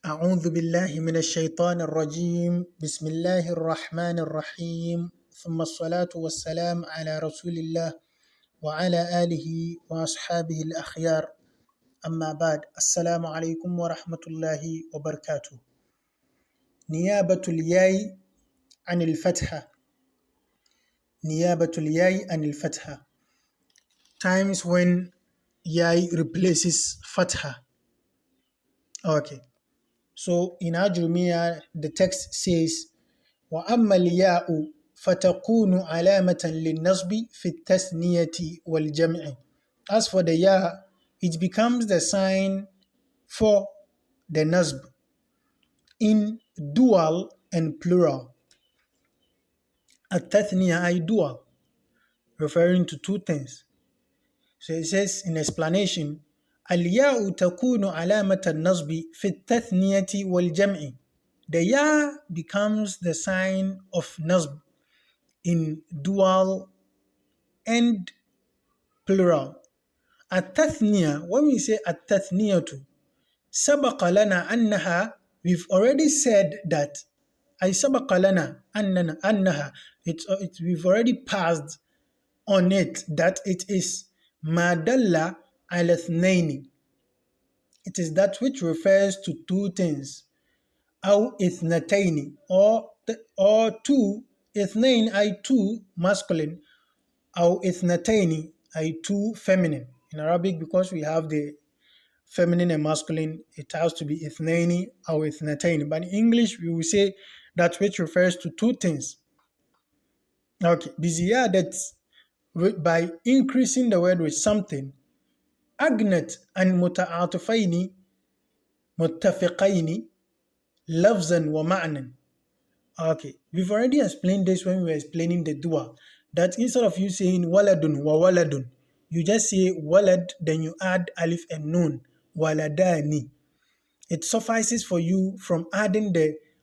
أعوذ بالله من الشيطان الرجيم. بسم الله الرحمن الرحيم، ثم الصلاة والسلام على رسول الله وعلى آله وأصحابه الأخيار. أما بعد، السلام عليكم ورحمة الله وبركاته. نيابة الياء عن الفتحة. نيابة الياء عن الفتحة. Times when yai replaces fatha. Okay. So in AL-AJRUMIYYA, the text says, وَأَمَّا الْيَاءُ فَتَكُونُ عَلَامَةً لِلنَّصْبِ فِي التَّثْنِيَةِ وَالْجَمْعِ. As for the ya, it becomes the sign for the nasb in dual and plural. At-tathniya ay dual, referring to two things. So it says in explanation, الياء تكون علامة النصب في التثنية والجمع. The ya becomes the sign of nasb in dual and plural. At-tathniya, when we say at-tathniyatu, سبق لنا أنها, we've already said that. أي سبق لنا أنها, we've already passed on it that it is ما دل على اثنين. It is that which refers to two things. أو اثنتين, or two. اثنين ay two masculine. أو اثنتين ay two feminine. In Arabic, because we have the feminine and masculine, it has to be اثنين أو اثنتين. But in English, we will say that which refers to two things. Okay, بزيادة, by increasing the word with something. أغنت عن متعاطفين متفقين لفظا ومعنى. Okay, we've already explained this when we were explaining the dua, that instead of you saying waladun wa waladun, you just say walad, then you add alif and nun, waladani. It suffices for you from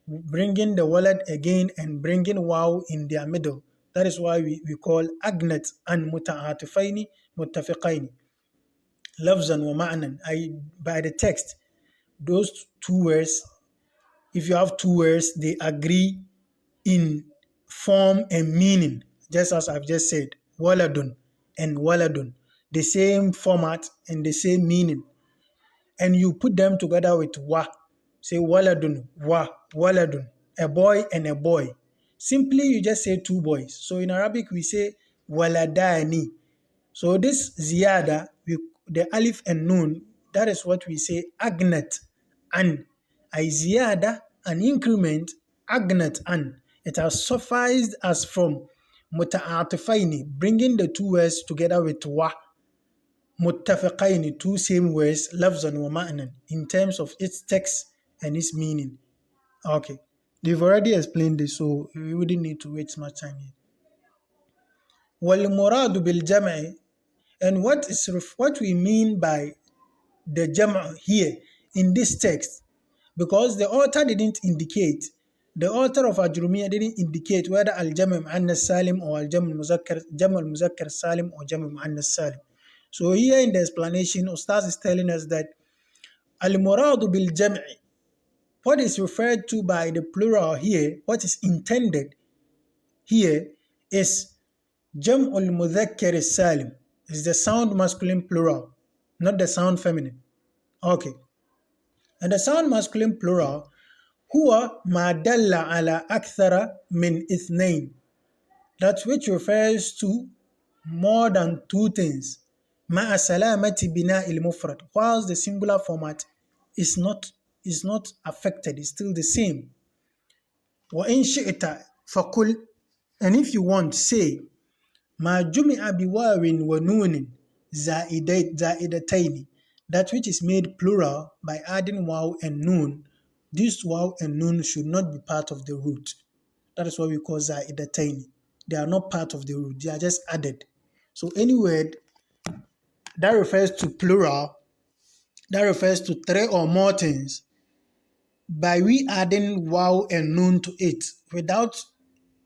bringing the walad again and bringing waw in their middle. That is why we call agnat and muta'atifaini muttafiqaini lafzan wa ma'nan. By the text, those two words, if you have two words, they agree in form and meaning, just as I've just said, waladun and waladun, the same format and the same meaning. And you put them together with wa, say waladun, wa, waladun, a boy and a boy. Simply, you just say two boys. So in Arabic, we say waladani. So this ziyada, the alif and nun, that is what we say agnat an. A ziyada, an increment, agnat an. It has sufficed as from muta'atifaini, bringing the two words together with wa, muttafiqaini, two same words, lafzan wa ma'nan, in terms of its text and its meaning. Okay, we've already explained this, so we wouldn't need to waste much time here. وَالْمُرَادُ بِالْجَمْعِ, and what we mean by the jam' here in this text, because the author didn't indicate, the author of Ajrumiyya didn't indicate whether al-jam' mu'annas salim or al-jam' al-muzakkar salim or jam' mu'annas salim. So here in the explanation, Ustaz is telling us that al-muradu bil jam'i, what is referred to by the plural here, what is intended here is jam' al-muzakkar salim, is the sound masculine plural, not the sound feminine. Okay. And the sound masculine plural, huwa ma dalla ala akthara min ithnain, that which refers to more than two things, ma'a salamati bina il mufrad, whilst the singular format is not affected, it's still the same. Wa in shi'ta faqul, and if you want, say ma jumi'a biwawin wa nunin za'idataini, that which is made plural by adding waw and nun. This waw and nun should not be part of the root. That is what we call za'idataini. They are not part of the root, they are just added. So any word that refers to plural, that refers to three or more things, by we adding waw and nun to it without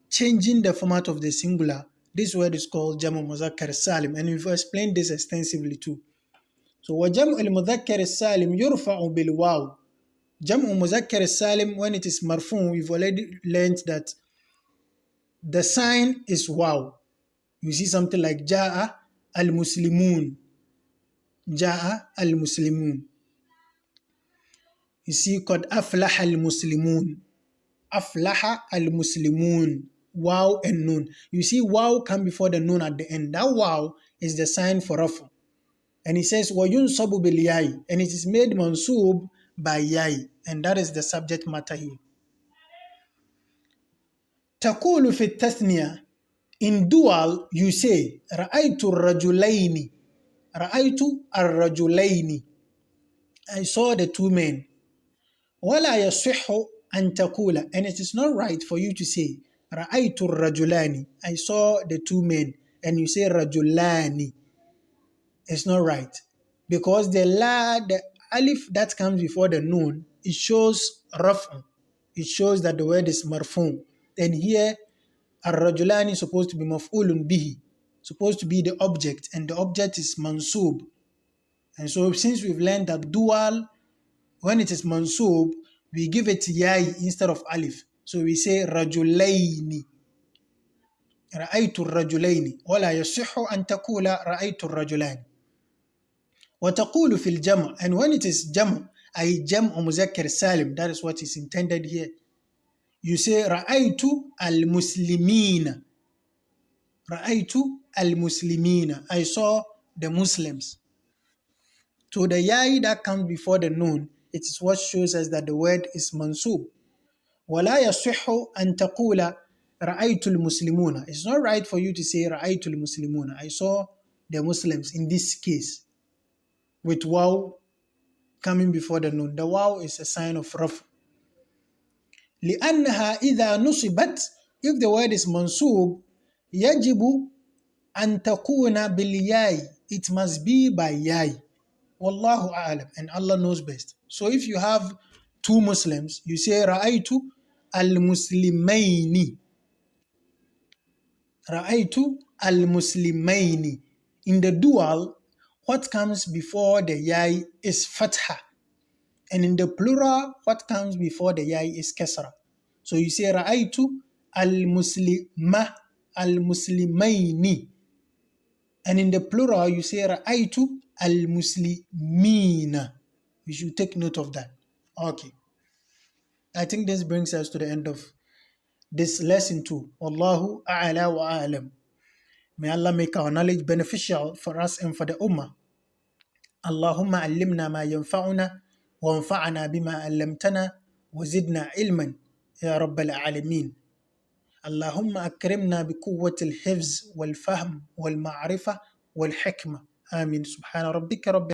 changing the format of the singular, this word is called Jamu Muzakkar Salim, and we've explained this extensively too. So وَجَمْعُ الْمُذَكَّرِ السَّالِمِ يُرْفَعُ بِالْوَاوِ, Jam'u Muzakkar Salim, when it is marfu, we've already learned that the sign is waw. You see something like Ja'a al-Muslimun. Ja'a al-Muslimun. You see, Qad aflaha al-Muslimun. Aflaha al-Muslimun. Waw and nun. You see, waw come before the nun at the end. That waw is the sign for rafu. And he says, وَيُنْصَبُ بِالْيَاءِ, and it is made mansub by yai. And that is the subject matter here. تقول في التثنية, in dual you say رأيت الرجلين. رأيت الرجلين, I saw the two men. ولا يصح أن تقول, and it is not right for you to say رأيت الرجلان, I saw the two men, and you say رجلان. It's not right, because the alif that comes before the noon, it shows raf'u. It shows that the word is marfu. And here ar-rajulani is supposed to be maf'ulun bihi, supposed to be the object, and the object is mansub. And so since we've learned that dual, when it is mansub, we give it yai instead of alif. So we say rajulayni. Ra'aytu ar-rajulaini. Wala yasihhu an taqula ra'aytu ar-rajulani. وتقول في الجمع, and when it is جمع, أي جمع مذكر سالم, that is what is intended here. You say رأيت المسلمين. رأيت المسلمين, I saw the Muslims. So the yai that comes before the noon, it is what shows us that the word is mansub. ولا يصح أن تقول رأيت المسلمون. It's not right for you to say رأيت المسلمون, I saw the Muslims in this case, with waw coming before the noon. The waw is a sign of raf. لأنها إذا نصبت, if the word is mansub, يجب أن تكون بالياء, it must be by yai. Wallahu a'lam, and Allah knows best. So if you have two Muslims, you say رأيت المسلمين. رأيت المسلمين. In the dual, what comes before the yai is fatha. And in the plural, what comes before the yai is kasra. So you say ra'aytu al-muslima, al-muslimayni. And in the plural, you say ra'aytu al-muslimina. We should take note of that. Okay. I think this brings us to the end of this lesson too. Wallahu a'ala wa a'lam. May Allah make our knowledge beneficial for us and for the ummah. Allahumma allimna ma yanfa'una وانفعنا بما علمتنا وزدنا علما يا رب العالمين. اللهم أكرمنا بقوة الحفظ والفهم والمعرفة والحكمة. آمين. سبحان ربك رب